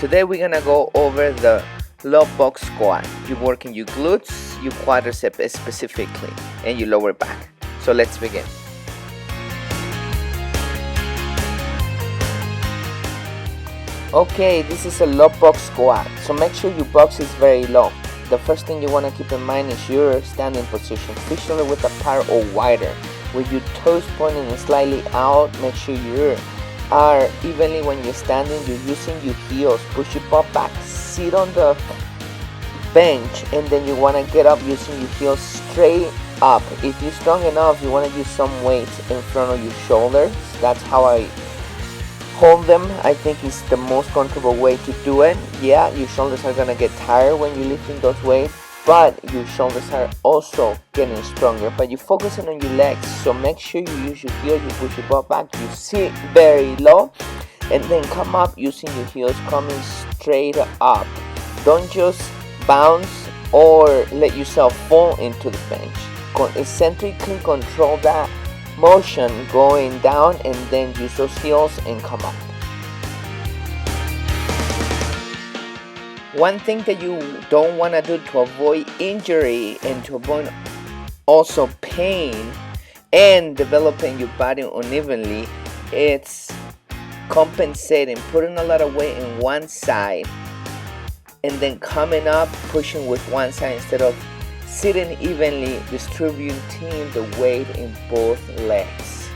Today we're gonna go over the low box squat. You're working your glutes, your quadriceps specifically, and your lower back. So let's begin. Okay, this is a low box squat, so make sure your box is very low. The first thing you want to keep in mind is your standing position, usually with a par or wider, with your toes pointing slightly out. Make sure you are evenly when you're standing. You're using your heels. Push your butt back, sit on the bench, and then you want to get up using your heels straight up. If you're strong enough, you want to use some weights in front of your shoulders. That's how I hold them. I think it's the most comfortable way to do it. Yeah, your shoulders are gonna get tired when you're lifting those weights, but your shoulders are also getting stronger. But you're focusing on your legs, so make sure you use your heels. You push your butt back, you sit very low, and then come up using your heels, coming straight up. Don't just bounce or let yourself fall into the bench. Eccentrically control that motion going down, and then use those heels and come up. One thing that you don't want to do to avoid injury and to avoid also pain and developing your body unevenly, it's compensating, putting a lot of weight in one side and then coming up, pushing with one side instead of sitting evenly, distributing the weight in both legs.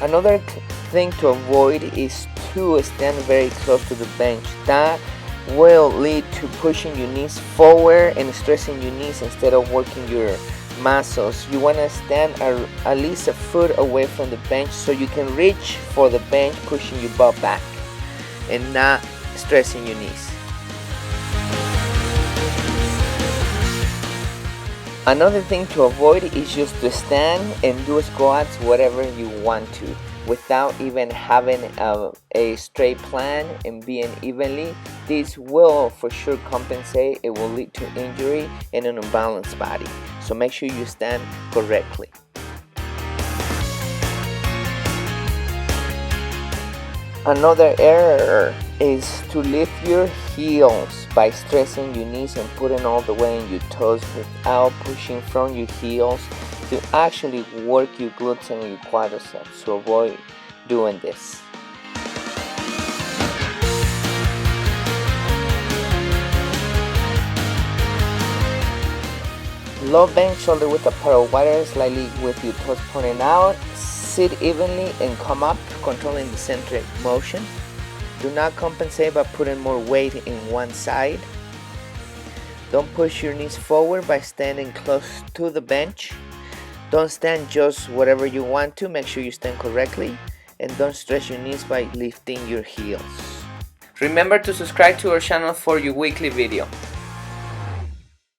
Another thing to avoid is to stand very close to the bench. That will lead to pushing your knees forward and stressing your knees instead of working your muscles. You want to stand at least a foot away from the bench so you can reach for the bench, pushing your butt back and not stressing your knees. Another thing to avoid is just to stand and do squats whatever you want to, without even having a straight plan and being evenly. This will for sure compensate. It will lead to injury and an unbalanced body. So make sure you stand correctly. Another error is to lift your heels by stressing your knees and putting all the weight in your toes without pushing from your heels to actually work your glutes and your quadriceps. So avoid doing this. Low bench shoulder width apart wider, slightly with your toes pointing out. Sit evenly and come up, controlling the centric motion. Do not compensate by putting more weight in one side. Don't push your knees forward by standing close to the bench. Don't stand just whatever you want to. Make sure you stand correctly. And don't stress your knees by lifting your heels. Remember to subscribe to our channel for your weekly video.